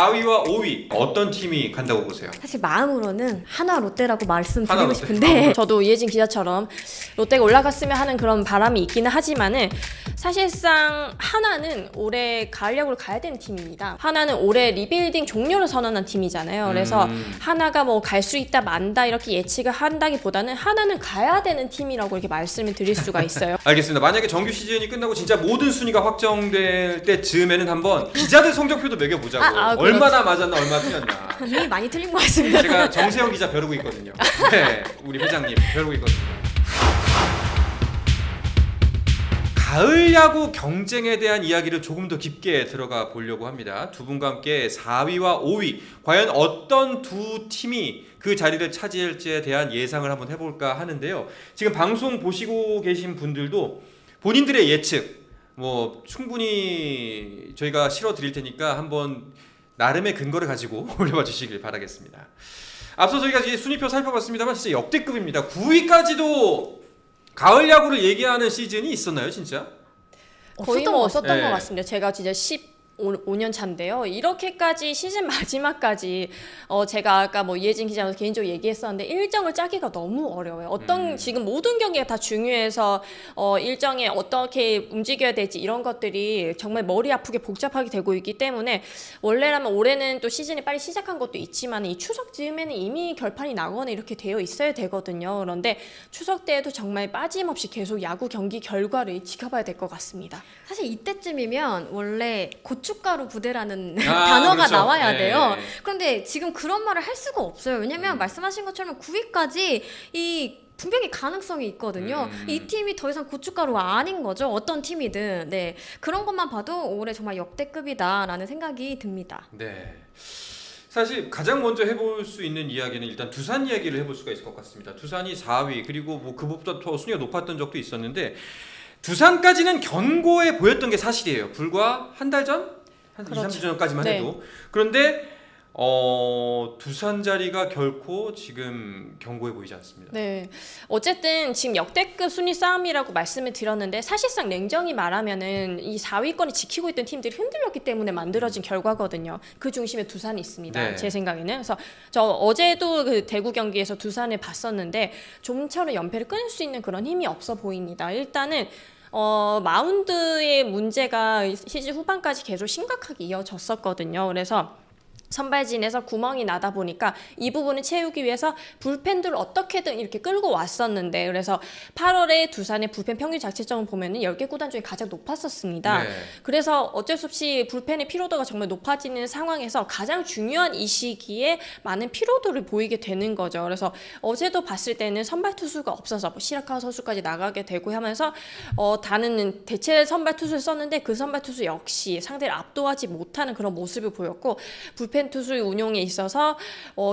4위와 5위 어떤 팀이 간다고 보세요? 사실 마음으로는 하나 롯데라고 말씀드리고 하나 롯데. 싶은데 저도 이혜진 기자처럼 롯데가 올라갔으면 하는 그런 바람이 있기는 하지만은 사실상 하나는 올해 가을 야구를 가야 되는 팀입니다. 하나는 올해 리빌딩 종료를 선언한 팀이잖아요. 그래서 하나가 뭐 갈 수 있다 만다 이렇게 예측을 한다기보다는 하나는 가야 되는 팀이라고 이렇게 말씀을 드릴 수가 있어요. 알겠습니다. 만약에 정규 시즌이 끝나고 진짜 모든 순위가 확정될 때 즈음에는 한번 기자들 성적표도 매겨보자고. 얼마나 맞았나 얼마나 틀렸나. 이미 많이 틀린 것 같습니다. 제가 정세영 기자 벼르고 있거든요. 네, 우리 회장님 벼르고 있거든요. 가을 야구 경쟁에 대한 이야기를 조금 더 깊게 들어가 보려고 합니다. 두 분과 함께 4위와 5위 과연 어떤 두 팀이 그 자리를 차지할지에 대한 예상을 한번 해볼까 하는데요. 지금 방송 보시고 계신 분들도 본인들의 예측 뭐 충분히 저희가 실어 드릴 테니까 한번 나름의 근거를 가지고 올려봐 주시길 바라겠습니다. 앞서 저희가 이제 순위표 살펴봤습니다만 진짜 역대급입니다. 9위까지도 가을 야구를 얘기하는 시즌이 있었나요, 진짜? 거의 뭐 없었던 네. 것 같습니다. 제가 진짜 15년 차인데요. 이렇게까지 시즌 마지막까지 제가 아까 뭐 이혜진 기자가 개인적으로 얘기했었는데 일정을 짜기가 너무 어려워요. 지금 모든 경기가 다 중요해서 일정에 어떻게 움직여야 될지 이런 것들이 정말 머리 아프게 복잡하게 되고 있기 때문에 원래라면 올해는 또 시즌이 빨리 시작한 것도 있지만 이 추석 즈음에는 이미 결판이 나거나 이렇게 되어 있어야 되거든요. 그런데 추석 때에도 정말 빠짐없이 계속 야구 경기 결과를 지켜봐야 될 것 같습니다. 사실 이때쯤이면 원래 고춧가루 부대라는 단어가 그렇죠. 나와야 네. 돼요. 그런데 지금 그런 말을 할 수가 없어요. 왜냐면 말씀하신 것처럼 9위까지 이 분명히 가능성이 있거든요. 이 팀이 더 이상 고춧가루가 아닌 거죠. 어떤 팀이든. 네. 그런 것만 봐도 올해 정말 역대급이다라는 생각이 듭니다. 네. 사실 가장 먼저 해볼 수 있는 이야기는 일단 두산 이야기를 해볼 수가 있을 것 같습니다. 두산이 4위 그리고 뭐 그보다 더 순위가 높았던 적도 있었는데 두산까지는 견고해 보였던 게 사실이에요. 불과 한 달 전? 한 그렇죠. 2, 3주 전까지만 네. 해도. 그런데 두산 자리가 결코 지금 견고해 보이지 않습니다. 네. 어쨌든 지금 역대급 순위 싸움이라고 말씀을 드렸는데 사실상 냉정히 말하면은 이 4위권을 지키고 있던 팀들이 흔들렸기 때문에 만들어진 결과거든요. 그 중심에 두산이 있습니다. 네. 제 생각에는. 그래서 저 어제도 그 대구 경기에서 두산을 봤었는데 좀처럼 연패를 끊을 수 있는 그런 힘이 없어 보입니다. 일단은 마운드의 문제가 시즌 후반까지 계속 심각하게 이어졌었거든요. 그래서 선발진에서 구멍이 나다 보니까 이 부분을 채우기 위해서 불펜들을 어떻게든 이렇게 끌고 왔었는데 그래서 8월에 두산의 불펜 평균 자책점을 보면은 10개 구단 중에 가장 높았었습니다. 네. 그래서 어쩔 수 없이 불펜의 피로도가 정말 높아지는 상황에서 가장 중요한 이 시기에 많은 피로도를 보이게 되는 거죠. 그래서 어제도 봤을 때는 선발 투수가 없어서 시라카와 선수까지 나가게 되고 하면서 다른 대체 선발 투수를 썼는데 그 선발 투수 역시 상대를 압도하지 못하는 그런 모습을 보였고 불펜 투수의 운용에 있어서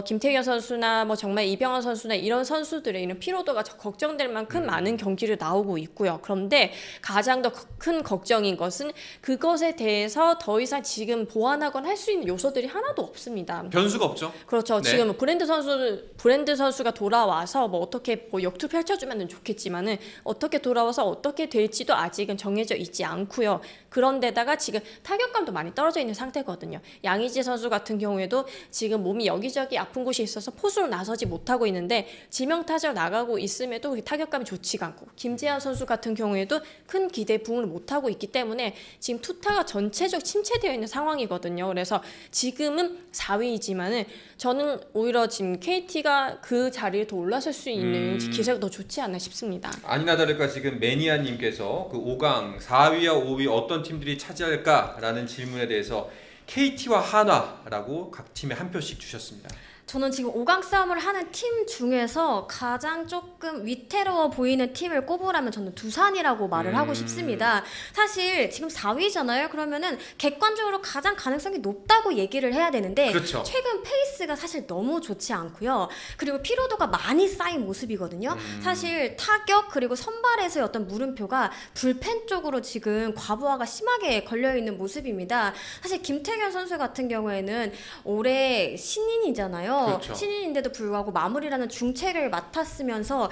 김태경 선수나 뭐 정말 이병헌 선수나 이런 선수들의 이런 피로도가 걱정될 만큼 많은 경기를 나오고 있고요. 그런데 가장 더 큰 걱정인 것은 그것에 대해서 더 이상 지금 보완하거나 할 수 있는 요소들이 하나도 없습니다. 변수가 없죠. 그렇죠. 네. 지금 브랜드 선수가 돌아와서 뭐 어떻게 뭐 역투 펼쳐주면 좋겠지만은 어떻게 돌아와서 어떻게 될지도 아직은 정해져 있지 않고요. 그런데다가 지금 타격감도 많이 떨어져 있는 상태거든요. 양의지 선수 같은 경우에도 지금 몸이 여기저기 아픈 곳이 있어서 포수로 나서지 못하고 있는데 지명타자로 나가고 있음에도 타격감이 좋지가 않고 김재환 선수 같은 경우에도 큰 기대에 부응을 못하고 있기 때문에 지금 투타가 전체적 침체되어 있는 상황이거든요. 그래서 지금은 4위이지만은 저는 오히려 지금 KT가 그 자리에 더 올라설 수 있는 기세가 더 좋지 않나 싶습니다. 아니나 다를까 지금 매니아님께서 그 5강 4위와 5위 어떤 팀들이 차지할까라는 질문에 대해서 KT와 한화라고 각 팀에 한 표씩 주셨습니다. 저는 지금 5강 싸움을 하는 팀 중에서 가장 조금 위태로워 보이는 팀을 꼽으라면 저는 두산이라고 말을 하고 싶습니다. 사실 지금 4위잖아요. 그러면은 객관적으로 가장 가능성이 높다고 얘기를 해야 되는데 그렇죠. 최근 페이스가 사실 너무 좋지 않고요. 그리고 피로도가 많이 쌓인 모습이거든요. 사실 타격 그리고 선발에서의 어떤 물음표가 불펜 쪽으로 지금 과부하가 심하게 걸려있는 모습입니다. 사실 김태균 선수 같은 경우에는 올해 신인이잖아요. 거거든요. 그렇죠. 신인인데도 불구하고 마무리라는 중책을 맡았으면서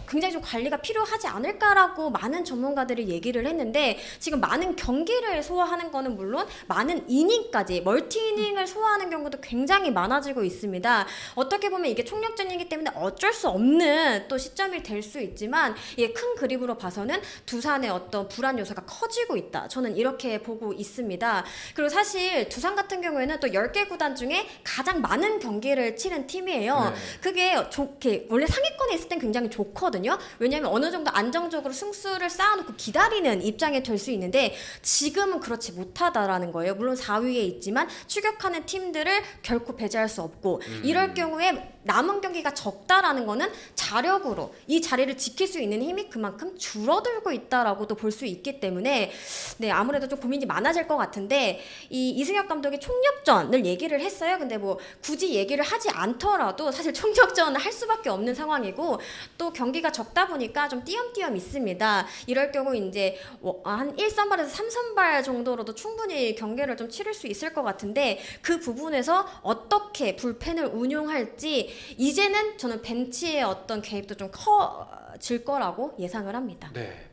굉장히 좀 관리가 필요하지 않을까라고 많은 전문가들이 얘기를 했는데 지금 많은 경기를 소화하는 거는 물론 많은 이닝까지 멀티이닝을 소화하는 경우도 굉장히 많아지고 있습니다. 어떻게 보면 이게 총력전이기 때문에 어쩔 수 없는 또 시점이 될 수 있지만 이게 큰 그림으로 봐서는 두산의 어떤 불안 요소가 커지고 있다. 저는 이렇게 보고 있습니다. 그리고 사실 두산 같은 경우에는 또 10개 구단 중에 가장 많은 경기를 치른 팀이에요. 네. 그게 좋게 원래 상위권에 있을 땐 굉장히 좋거든요. 왜냐하면 어느 정도 안정적으로 승수를 쌓아놓고 기다리는 입장이 될 수 있는데 지금은 그렇지 못하다라는 거예요. 물론 4위에 있지만 추격하는 팀들을 결코 배제할 수 없고 이럴 경우에 남은 경기가 적다라는 거는 자력으로 이 자리를 지킬 수 있는 힘이 그만큼 줄어들고 있다라고도 볼 수 있기 때문에 네, 아무래도 좀 고민이 많아질 것 같은데 이 이승엽 감독이 총력전을 얘기를 했어요. 근데 뭐 굳이 얘기를 하지 않더라도 사실 총력전을 할 수밖에 없는 상황이고 또 경기가 적다 보니까 좀 띄엄띄엄 있습니다. 이럴 경우 이제 한 1선발에서 3선발 정도로도 충분히 경기를 좀 치를 수 있을 것 같은데 그 부분에서 어떻게 불펜을 운용할지 이제는 저는 벤치의 어떤 개입도 좀 커질 거라고 예상을 합니다. 네.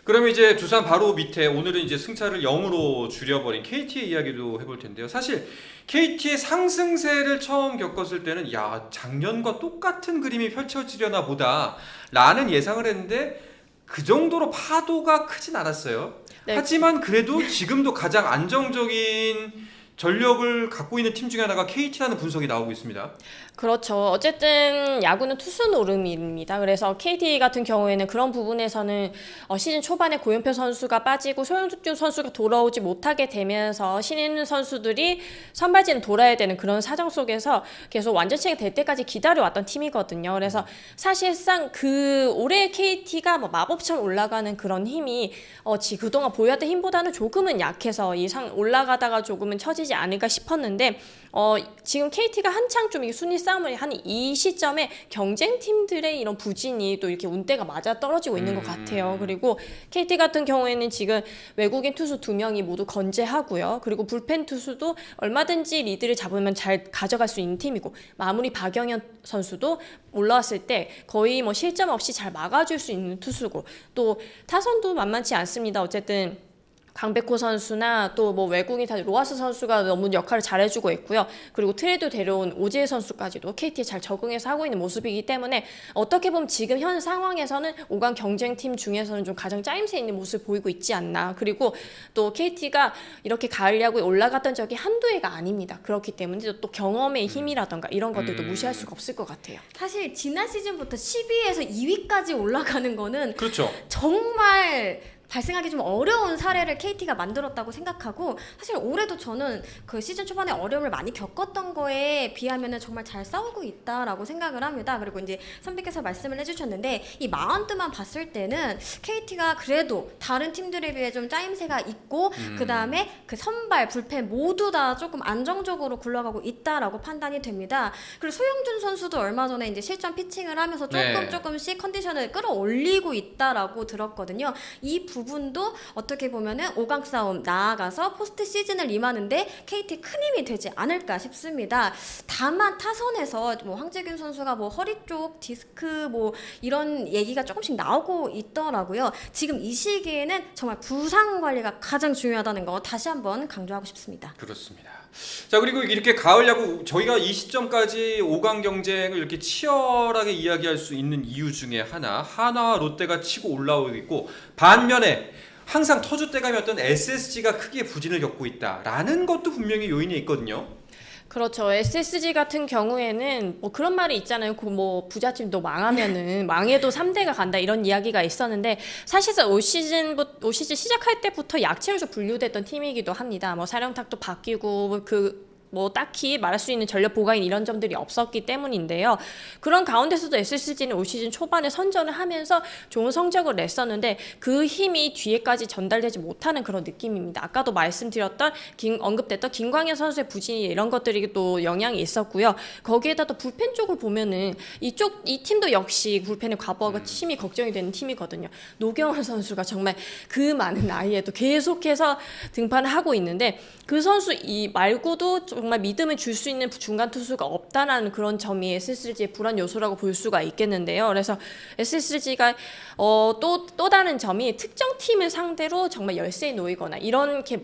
그럼 이제 두산 바로 밑에 오늘은 이제 승차를 0으로 줄여버린 KT의 이야기도 해볼 텐데요. 사실 KT의 상승세를 처음 겪었을 때는 야 작년과 똑같은 그림이 펼쳐지려나 보다라는 예상을 했는데 그 정도로 파도가 크진 않았어요. 네. 하지만 그래도 지금도 가장 안정적인 전력을 갖고 있는 팀 중에 하나가 KT라는 분석이 나오고 있습니다. 그렇죠. 어쨌든 야구는 투수 노름입니다. 그래서 KT 같은 경우에는 그런 부분에서는 시즌 초반에 고영표 선수가 빠지고 소영준 선수가 돌아오지 못하게 되면서 신인 선수들이 선발진을 돌아야 되는 그런 사정 속에서 계속 완전체가 될 때까지 기다려왔던 팀이거든요. 그래서 사실상 그 올해 KT가 뭐 마법처럼 올라가는 그런 힘이 그동안 보였던 힘보다는 조금은 약해서 올라가다가 조금은 처지지 않을까 싶었는데 지금 KT가 한창 좀 순위 싸움을 하는 이 시점에 경쟁팀들의 이런 부진이 또 이렇게 운대가 맞아 떨어지고 있는 것 같아요. 그리고 KT 같은 경우에는 지금 외국인 투수 2명이 모두 건재하고요. 그리고 불펜 투수도 얼마든지 리드를 잡으면 잘 가져갈 수 있는 팀이고 마무리 박영현 선수도 올라왔을 때 거의 뭐 실점 없이 잘 막아줄 수 있는 투수고 또 타선도 만만치 않습니다. 어쨌든 강백호 선수나 또 뭐 외국인 다 로하스 선수가 너무 역할을 잘해주고 있고요. 그리고 트레이드 데려온 오지혜 선수까지도 KT에 잘 적응해서 하고 있는 모습이기 때문에 어떻게 보면 지금 현 상황에서는 5강 경쟁팀 중에서는 좀 가장 짜임새 있는 모습을 보이고 있지 않나. 그리고 또 KT가 이렇게 가을 야구에 올라갔던 적이 한두 해가 아닙니다. 그렇기 때문에 또 경험의 힘이라던가 이런 것들도 무시할 수가 없을 것 같아요. 사실 지난 시즌부터 10위에서 2위까지 올라가는 거는 그렇죠. 정말 발생하기 좀 어려운 사례를 KT가 만들었다고 생각하고 사실 올해도 저는 그 시즌 초반에 어려움을 많이 겪었던 거에 비하면은 정말 잘 싸우고 있다라고 생각을 합니다. 그리고 이제 선배께서 말씀을 해주셨는데 이 마운드만 봤을 때는 KT가 그래도 다른 팀들에 비해 좀 짜임새가 있고 그 다음에 그 선발, 불펜 모두 다 조금 안정적으로 굴러가고 있다라고 판단이 됩니다. 그리고 소영준 선수도 얼마 전에 이제 실전 피칭을 하면서 조금씩 컨디션을 끌어올리고 있다라고 들었거든요. 이 부분도 어떻게 보면은 5강 싸움 나아가서 포스트 시즌을 임하는데 KT 큰 힘이 되지 않을까 싶습니다. 다만 타선에서 뭐 황재균 선수가 뭐 허리 쪽 디스크 뭐 이런 얘기가 조금씩 나오고 있더라고요. 지금 이 시기에는 정말 부상 관리가 가장 중요하다는 거 다시 한번 강조하고 싶습니다. 그렇습니다. 자, 그리고 이렇게 가을 야구 저희가 이 시점까지 5강 경쟁을 이렇게 치열하게 이야기할 수 있는 이유 중에 하나 한화와 롯데가 치고 올라오고 있고 반면에 항상 터줏대감이었던 SSG가 크게 부진을 겪고 있다라는 것도 분명히 요인이 있거든요. 그렇죠. SSG 같은 경우에는 뭐 그런 말이 있잖아요. 그 뭐 부잣집도 망하면은 망해도 3대가 간다 이런 이야기가 있었는데 사실상 올 시즌 시작할 때부터 약체로서 분류됐던 팀이기도 합니다. 뭐 사령탑도 바뀌고 뭐 딱히 말할 수 있는 전력 보강인 이런 점들이 없었기 때문인데요. 그런 가운데서도 SSG는 올 시즌 초반에 선전을 하면서 좋은 성적을 냈었는데 그 힘이 뒤에까지 전달되지 못하는 그런 느낌입니다. 아까도 말씀드렸던 언급됐던 김광현 선수의 부진이 이런 것들이 또 영향이 있었고요. 거기에다 또 불펜 쪽을 보면은 이 팀도 역시 불펜의 과부하가 심히 걱정이 되는 팀이거든요. 노경원 선수가 정말 그 많은 나이에도 계속해서 등판을 하고 있는데 그 선수 이 말고도 좀 정말 믿음을 줄 수 있는 중간 투수가 없다라는 그런 점이 SSG의 불안 요소라고 볼 수가 있겠는데요. 그래서 SSG가 또 다른 점이 특정 팀을 상대로 정말 열세에 놓이거나 이렇게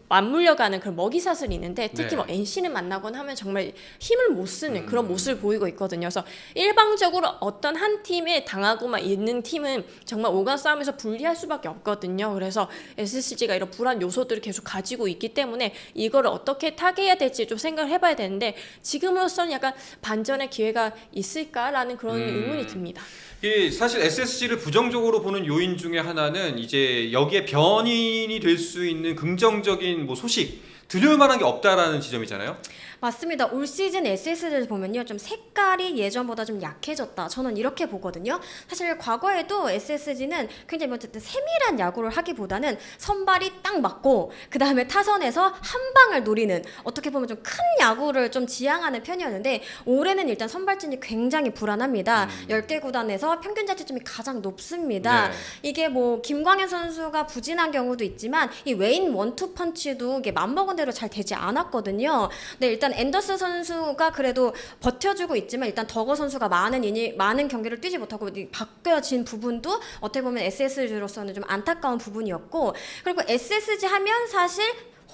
맞물려가는 그런 먹이사슬이 있는데 특히 네. 뭐 NC를 만나거나 하면 정말 힘을 못 쓰는 그런 모습을 보이고 있거든요. 그래서 일방적으로 어떤 한 팀에 당하고만 있는 팀은 정말 5강 싸움에서 불리할 수밖에 없거든요. 그래서 SSG가 이런 불안 요소들을 계속 가지고 있기 때문에 이거를 어떻게 타개해야 될지 좀 생각을 해봐야 되는데 지금으로서는 약간 반전의 기회가 있을까라는 그런 의문이 듭니다. 이 사실 SSG를 부정적으로 보는 요인 중에 하나는 이제 여기에 변인이 될 수 있는 긍정적인 뭐 소식 들을 만한 게 없다라는 지점이잖아요. 맞습니다. 올 시즌 SSG를 보면요, 좀 색깔이 예전보다 좀 약해졌다. 저는 이렇게 보거든요. 사실 과거에도 SSG는 굉장히 뭐 어쨌든 세밀한 야구를 하기보다는 선발이 딱 맞고 그 다음에 타선에서 한 방을 노리는 어떻게 보면 좀 큰 야구를 좀 지향하는 편이었는데 올해는 일단 선발진이 굉장히 불안합니다. 10개 구단에서 평균 자책점이 가장 높습니다. 네. 이게 뭐 김광현 선수가 부진한 경우도 있지만 이 웨인 원투 펀치도 이게 맘먹은 대로 잘 되지 않았거든요. 근데 일단 앤더슨 선수가 그래도 버텨주고 있지만 일단 더거 선수가 많은 경기를 뛰지 못하고 바뀌어진 부분도 어떻게 보면 SSG로서는 좀 안타까운 부분이었고, 그리고 SSG 하면 사실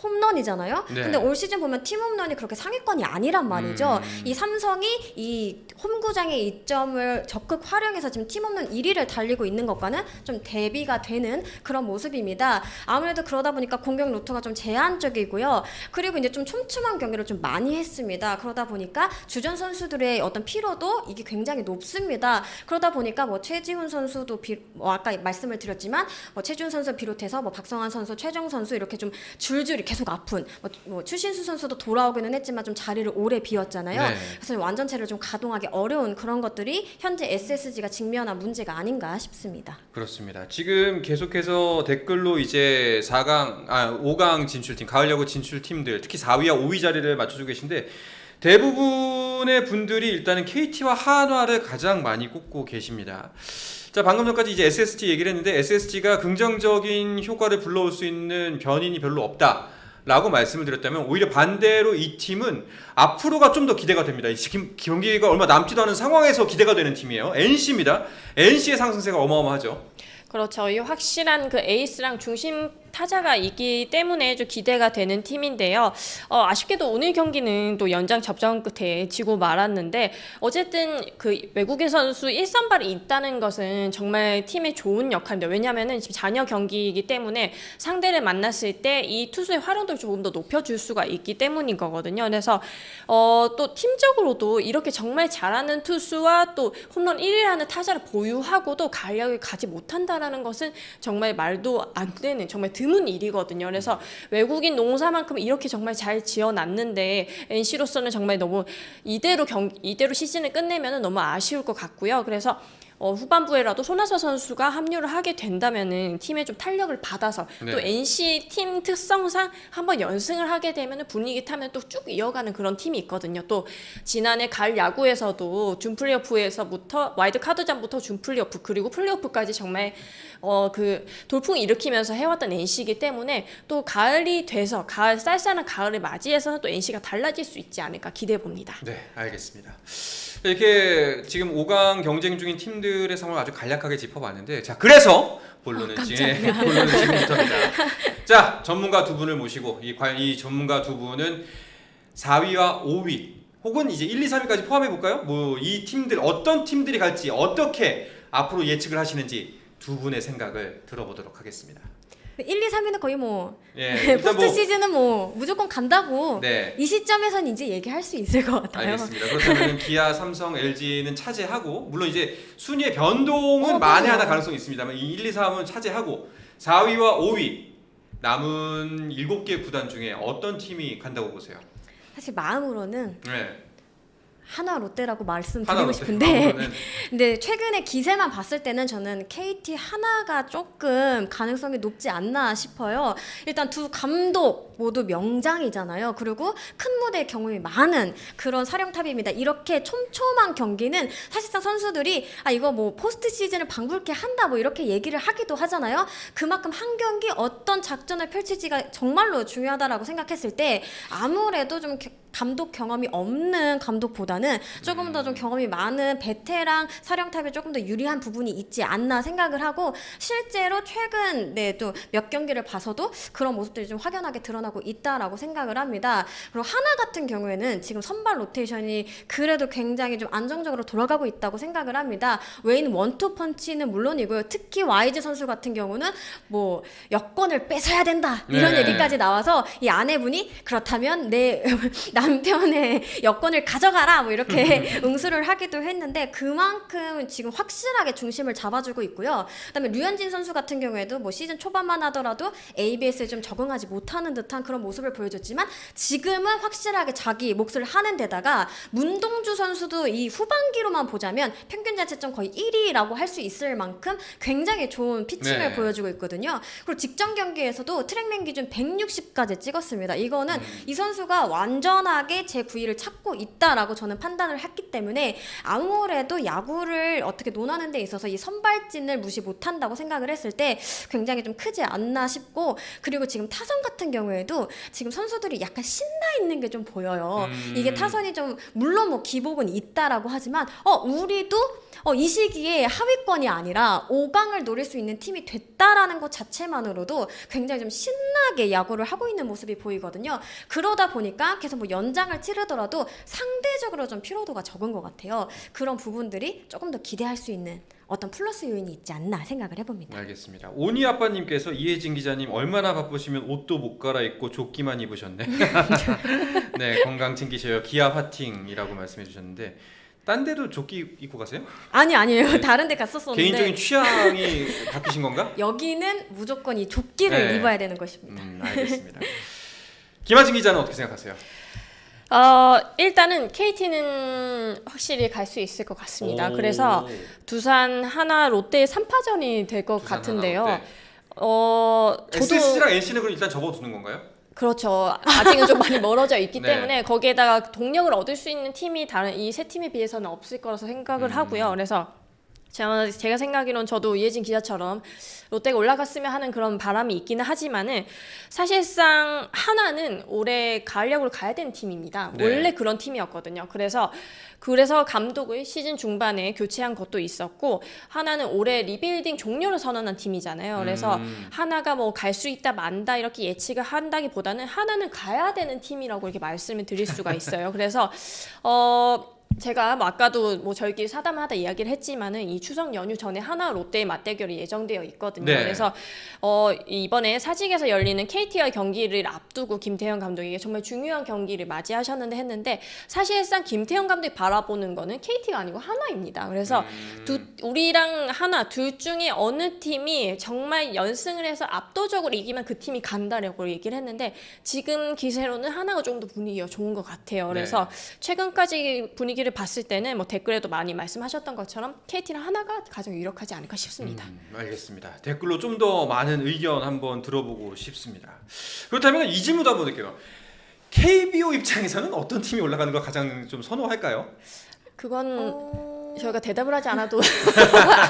홈런이잖아요. 네. 근데 올 시즌 보면 팀 홈런이 그렇게 상위권이 아니란 말이죠. 이 삼성이 이 홈구장의 이점을 적극 활용해서 지금 팀 홈런 1위를 달리고 있는 것과는 좀 대비가 되는 그런 모습입니다. 아무래도 그러다 보니까 공격 루트가 좀 제한적이고요. 그리고 이제 좀 촘촘한 경기를 좀 많이 했습니다. 그러다 보니까 주전 선수들의 어떤 피로도 이게 굉장히 높습니다. 그러다 보니까 뭐 최지훈 선수도 아까 말씀을 드렸지만 뭐 최지훈 선수 비롯해서 뭐 박성환 선수, 최정 선수 이렇게 좀 줄줄이 계속 아픈 뭐 추신수 선수도 돌아오기는 했지만 좀 자리를 오래 비웠잖아요. 네. 그래서 완전체를 좀 가동하기 어려운 그런 것들이 현재 SSG가 직면한 문제가 아닌가 싶습니다. 그렇습니다. 지금 계속해서 댓글로 이제 5강 진출팀, 가을야구 진출팀들, 특히 4위와 5위 자리를 맞춰주고 계신데 대부분의 분들이 일단은 KT와 한화를 가장 많이 꼽고 계십니다. 자, 방금 전까지 이제 SSG 얘기를 했는데 SSG가 긍정적인 효과를 불러올 수 있는 변인이 별로 없다라고 말씀을 드렸다면 오히려 반대로 이 팀은 앞으로가 좀 더 기대가 됩니다. 지금 경기가 얼마 남지도 않은 상황에서 기대가 되는 팀이에요. NC입니다. NC의 상승세가 어마어마하죠. 그렇죠. 이 확실한 그 에이스랑 중심 타자가 있기 때문에 좀 기대가 되는 팀인데요. 아쉽게도 오늘 경기는 또 연장 접전 끝에 지고 말았는데 어쨌든 그 외국인 선수 1선발이 있다는 것은 정말 팀에 좋은 역할인데 왜냐하면은 지금 잔여 경기이기 때문에 상대를 만났을 때 이 투수의 활용도를 조금 더 높여줄 수가 있기 때문인 거거든요. 그래서 또 팀적으로도 이렇게 정말 잘하는 투수와 또 홈런 1위라는 타자를 보유하고도 가을야구에 가지 못한다라는 것은 정말 말도 안 되는 정말 드문 일이거든요. 그래서 외국인 농사만큼 이렇게 정말 잘 지어놨는데 NC로서는 정말 너무 이대로 시즌을 끝내면 너무 아쉬울 것 같고요. 그래서 후반부에라도 손아섭 선수가 합류를 하게 된다면은 팀에 좀 탄력을 받아서 네. 또 NC 팀 특성상 한번 연승을 하게 되면 분위기 타면 또 쭉 이어가는 그런 팀이 있거든요. 또 지난해 가을 야구에서도 준 플레이오프에서부터 와이드 카드전부터 준 플레이오프 그리고 플레이오프까지 정말 그 돌풍을 일으키면서 해왔던 NC이기 때문에 또 가을이 돼서 쌀쌀한 가을을 맞이해서는 또 NC가 달라질 수 있지 않을까 기대해 봅니다. 네, 알겠습니다. 이렇게 지금 5강 경쟁 중인 팀들의 상황을 아주 간략하게 짚어봤는데 자, 그래서 본론은 지금부터입니다. 자, 전문가 두 분을 모시고 과연 이 전문가 두 분은 4위와 5위 혹은 이제 1, 2, 3위까지 포함해 볼까요? 뭐 이 팀들 어떤 팀들이 갈지 어떻게 앞으로 예측을 하시는지 두 분의 생각을 들어보도록 하겠습니다. 1, 2, 3위는 거의 뭐 일단 포스트 시즌은 뭐 무조건 간다고 네. 이 시점에서는 이제 얘기할 수 있을 것 같아요. 알겠습니다. 그렇다면 기아, 삼성, LG는 차지하고 물론 이제 순위의 변동은 만에 하나 가능성이 있습니다만 이 1, 2, 3은 차지하고 4위와 5위 남은 7개 구단 중에 어떤 팀이 간다고 보세요? 사실 마음으로는 네. 한화 롯데라고 하나 말씀드리고 롯데. 싶은데 마음으로는 근데 최근에 기세만 봤을 때는 저는 KT 하나가 조금 가능성이 높지 않나 싶어요. 일단 두 감독 모두 명장이잖아요. 그리고 큰 무대 경험이 많은 그런 사령탑입니다. 이렇게 촘촘한 경기는 사실상 선수들이 이거 뭐 포스트 시즌을 방불케 한다 뭐 이렇게 얘기를 하기도 하잖아요. 그만큼 한 경기 어떤 작전을 펼칠지가 정말로 중요하다라고 생각했을 때 아무래도 좀 감독 경험이 없는 감독보다는 조금 더 좀 경험이 많은 베테랑 사령탑이 조금 더 유리한 부분이 있지 않나 생각을 하고, 실제로 최근 또 몇 경기를 봐서도 그런 모습들이 좀 확연하게 드러나고 있다라고 생각을 합니다. 그리고 하나 같은 경우에는 지금 선발 로테이션이 그래도 굉장히 좀 안정적으로 돌아가고 있다고 생각을 합니다. 웨인 원투펀치는 물론이고요. 특히 YG 선수 같은 경우는 뭐 여권을 뺏어야 된다 이런 네. 얘기까지 나와서 이 아내분이 그렇다면 내 남편의 여권을 가져가라 뭐 이렇게 응수를 하기도 했는데, 그만큼 지금 확실하게 중심을 잡아주고 있고요. 그다음에 류현진 선수 같은 경우에도 뭐 시즌 초반만 하더라도 ABS에 좀 적응하지 못하는 듯한 그런 모습을 보여줬지만 지금은 확실하게 자기 몫을 하는 데다가, 문동주 선수도 이 후반기로만 보자면 평균 자책점 거의 1위라고 할 수 있을 만큼 굉장히 좋은 피칭을 네. 보여주고 있거든요. 그리고 직전 경기에서도 트랙맨 기준 160까지 찍었습니다. 이거는 이 선수가 완전하게 제 9위를 찾고 있다라고 저는 판단을 했기 때문에 아무래도 야구를 어떻게 논하는 데 있어서 이 선발진을 무시 못한다고 생각을 했을 때 굉장히 좀 크지 않나 싶고, 그리고 지금 타선 같은 경우에도 지금 선수들이 약간 신나 있는 게 좀 보여요. 이게 타선이 좀 물론 뭐 기복은 있다라고 하지만 우리도 이 시기에 하위권이 아니라 5강을 노릴 수 있는 팀이 됐다라는 것 자체만으로도 굉장히 좀 신나게 야구를 하고 있는 모습이 보이거든요. 그러다 보니까 계속 뭐 연장을 치르더라도 상대적으로 좀 피로도가 적은 것 같아요. 그런 부분들이 조금 더 기대할 수 있는 어떤 플러스 요인이 있지 않나 생각을 해봅니다. 알겠습니다. 오니 아빠님께서 이혜진 기자님 얼마나 바쁘시면 옷도 못 갈아입고 조끼만 입으셨네. 네, 건강 챙기셔요. 기아 화팅이라고 말씀해 주셨는데, 딴 데도 조끼 입고 가세요? 아니에요. 네. 다른 데 갔었었는데 개인적인 취향이 바뀌신 건가? 여기는 무조건 이 조끼를 네. 입어야 되는 것입니다. 알겠습니다. 김하진 기자는 어떻게 생각하세요? 일단은 KT는 확실히 갈 수 있을 것 같습니다. 오. 그래서 두산, 하나, 롯데 3파전이 될 것 두산, 같은데요. 하나, 롯데. 저도 SS랑 NC는 그럼 일단 접어두는 건가요? 그렇죠. 아직은 좀 많이 멀어져 있기 네. 때문에 거기에다가 동력을 얻을 수 있는 팀이 다른 이 세 팀에 비해서는 없을 거라서 생각을 하고요. 그래서 제가 생각하기로는 저도 이혜진 기자처럼 롯데가 올라갔으면 하는 그런 바람이 있기는 하지만은 사실상 하나는 올해 가을 야구를 가야 되는 팀입니다. 네. 원래 그런 팀이었거든요. 그래서 감독을 시즌 중반에 교체한 것도 있었고, 하나는 올해 리빌딩 종료를 선언한 팀이잖아요. 그래서 하나가 뭐 갈 수 있다 만다 이렇게 예측을 한다기보다는 하나는 가야 되는 팀이라고 이렇게 말씀을 드릴 수가 있어요. 그래서 제가 뭐 아까도 뭐 저희끼리 사담하다 이야기를 했지만은 이 추석 연휴 전에 하나 롯데의 맞대결이 예정되어 있거든요. 네. 그래서 이번에 사직에서 열리는 KT와 경기를 앞두고 김태형 감독에게 정말 중요한 경기를 맞이하셨는데 했는데, 사실상 김태형 감독이 바라보는 거는 KT가 아니고 하나입니다. 그래서 우리랑 하나 둘 중에 어느 팀이 정말 연승을 해서 압도적으로 이기면 그 팀이 간다라고 얘기를 했는데, 지금 기세로는 하나가 좀 더 분위기가 좋은 것 같아요. 그래서 최근까지 분위기를 봤을 때는 뭐 댓글에도 많이 말씀하셨던 것처럼 KT랑 하나가 가장 유력하지 않을까 싶습니다. 알겠습니다. 댓글로 좀 더 많은 의견 한번 들어보고 싶습니다. 그렇다면 이 질문도 한번 드릴게요. KBO 입장에서는 어떤 팀이 올라가는 걸 가장 좀 선호할까요? 그건 저희가 대답을 하지 않아도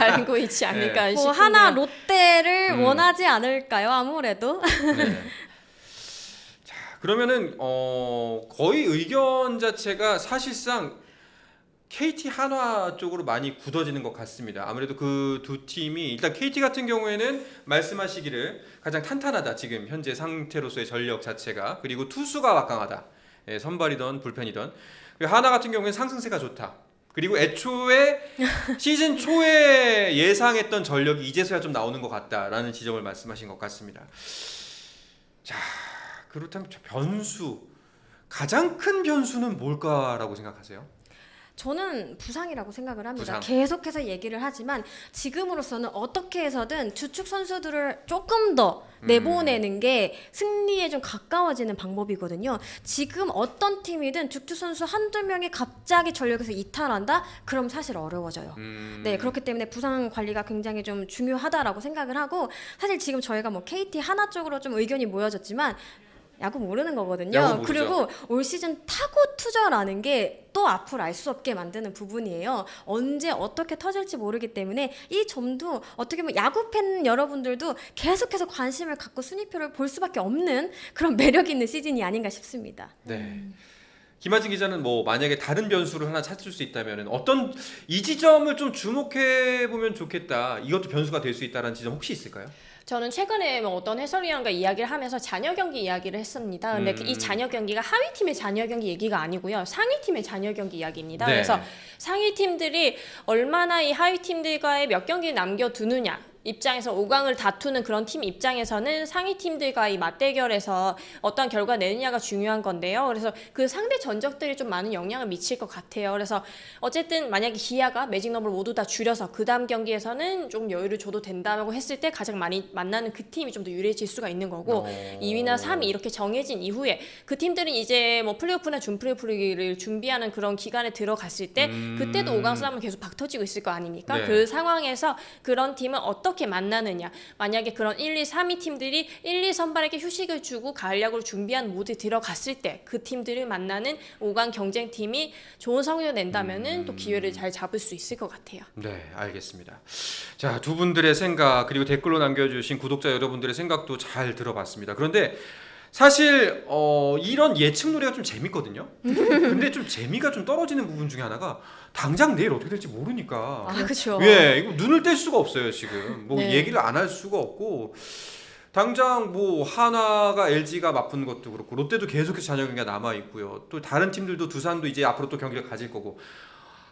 알고 있지 않을까 싶은데요. 뭐 하나 롯데를 원하지 않을까요? 아무래도. 네. 자, 그러면은 거의 의견 자체가 사실상 KT 한화 쪽으로 많이 굳어지는 것 같습니다. 아무래도 그 두 팀이, 일단 KT 같은 경우에는 말씀하시기를 가장 탄탄하다, 지금 현재 상태로서의 전력 자체가. 그리고 투수가 막강하다. 예, 선발이던 불펜이던. 그리고 하나 같은 경우에는 상승세가 좋다. 그리고 애초에 시즌 초에 예상했던 전력이 이제서야 좀 나오는 것 같다라는 지적을 말씀하신 것 같습니다. 자, 그렇다면 저 변수, 가장 큰 변수는 뭘까라고 생각하세요? 저는 부상이라고 생각을 합니다. 부상. 계속해서 얘기를 하지만 지금으로서는 어떻게 해서든 주축 선수들을 조금 더 내보내는 게 승리에 좀 가까워지는 방법이거든요. 지금 어떤 팀이든 주축 선수 한두 명이 갑자기 전력에서 이탈한다? 그럼 사실 어려워져요. 네, 그렇기 때문에 부상 관리가 굉장히 좀 중요하다라고 생각을 하고, 사실 지금 저희가 뭐 KT 하나 쪽으로 좀 의견이 모여졌지만 야구 모르는 야구 거거든요. 모르죠. 그리고 올 시즌 타고 투자라는 게 또 앞으로 알 수 없게 만드는 부분이에요. 언제 어떻게 터질지 모르기 때문에 이 점도 어떻게 보면 야구 팬 여러분들도 계속해서 관심을 갖고 순위표를 볼 수밖에 없는 그런 매력 있는 시즌이 아닌가 싶습니다. 네. 김하진 기자는 뭐 만약에 다른 변수를 하나 찾을 수 있다면 어떤 이 지점을 좀 주목해 보면 좋겠다. 이것도 변수가 될 수 있다라는 지점 혹시 있을까요? 저는 최근에 뭐 어떤 해설위원과 이야기를 하면서 잔여 경기 이야기를 했습니다. 근데 이 잔여 경기가 하위 팀의 잔여 경기 얘기가 아니고요. 상위 팀의 잔여 경기 이야기입니다. 네. 그래서 상위 팀들이 얼마나 이 하위 팀들과의 몇 경기를 남겨두느냐 입장에서 5강을 다투는 그런 팀 입장에서는 상위 팀들과의 맞대결에서 어떤 결과 내느냐가 중요한 건데요. 그래서 그 상대 전적들이 좀 많은 영향을 미칠 것 같아요. 그래서 어쨌든 만약에 기아가 매직 넘버를 모두 다 줄여서 그 다음 경기에서는 좀 여유를 줘도 된다고 했을 때 가장 많이 만나는 그 팀이 좀 더 유리해질 수가 있는 거고 2위나 3위 이렇게 정해진 이후에 그 팀들은 이제 뭐 플레이오프나 준플레이오프를 준비하는 그런 기간에 들어갔을 때 그때도 5강 싸움은 계속 박터지고 있을 거 아닙니까? 네. 그 상황에서 그런 팀은 어떻게 만나느냐. 만약에 그런 1, 2, 3위 팀들이 1, 2 선발에게 휴식을 주고 가을 야구를 준비한 모드에 들어갔을 때 그 팀들을 만나는 5강 경쟁팀이 좋은 성적을 낸다면은 또 기회를 잘 잡을 수 있을 것 같아요. 네, 알겠습니다. 자, 두 분들의 생각 그리고 댓글로 남겨주신 구독자 여러분들의 생각도 잘 들어봤습니다. 그런데 사실 이런 예측 놀이가 좀 재밌거든요. 근데 좀 재미가 좀 떨어지는 부분 중에 하나가 당장 내일 어떻게 될지 모르니까. 아, 그렇죠. 예, 이거 눈을 뗄 수가 없어요 지금. 뭐 네. 얘기를 안 할 수가 없고 당장 뭐 하나가 LG가 맞붙는 것도 그렇고 롯데도 계속해서 잔여 경기가 남아 있고요. 또 다른 팀들도 두산도 이제 앞으로 또 경기를 가질 거고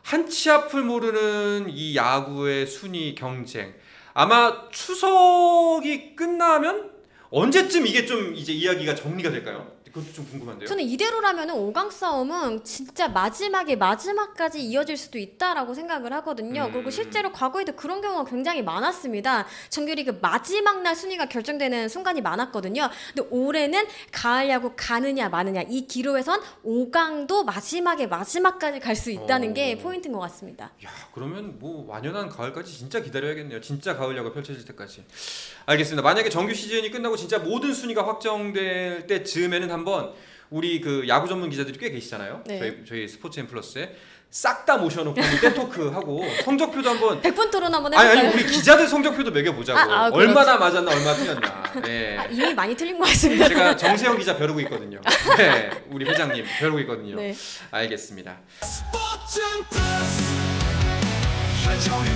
한치 앞을 모르는 이 야구의 순위 경쟁. 아마 추석이 끝나면 언제쯤 이게 좀 이제 이야기가 정리가 될까요? 그것도 좀 궁금한데요. 저는 이대로라면 5강 싸움은 진짜 마지막까지 이어질 수도 있다라고 생각을 하거든요. 그리고 실제로 과거에도 그런 경우가 굉장히 많았습니다. 정규리그 마지막 날 순위가 결정되는 순간이 많았거든요. 근데 올해는 가을 야구 가느냐 마느냐 이 기로에선 5강도 마지막까지 갈 수 있다는 게 포인트인 것 같습니다. 야, 그러면 뭐 완연한 가을까지 진짜 기다려야겠네요. 진짜 가을 야구가 펼쳐질 때까지. 알겠습니다. 만약에 정규 시즌이 끝나고 진짜 모든 순위가 확정될 때쯤에는 한번 우리 그 야구 전문 기자들이 꽤 계시잖아요. 네. 저희 스포츠 앤 플러스에 싹 다 모셔놓고 떼토크 하고 성적표도 한번 100분 토론 한번 해볼까요? 아니 우리 기자들 성적표도 매겨보자고. 그렇죠. 얼마나 맞았나 얼마나 틀렸나. 네. 이미 많이 틀린 것 같습니다. 제가 정세영 기자 벼르고 있거든요. 네, 우리 회장님 벼르고 있거든요. 네. 알겠습니다. 스포츠 플러스 한정의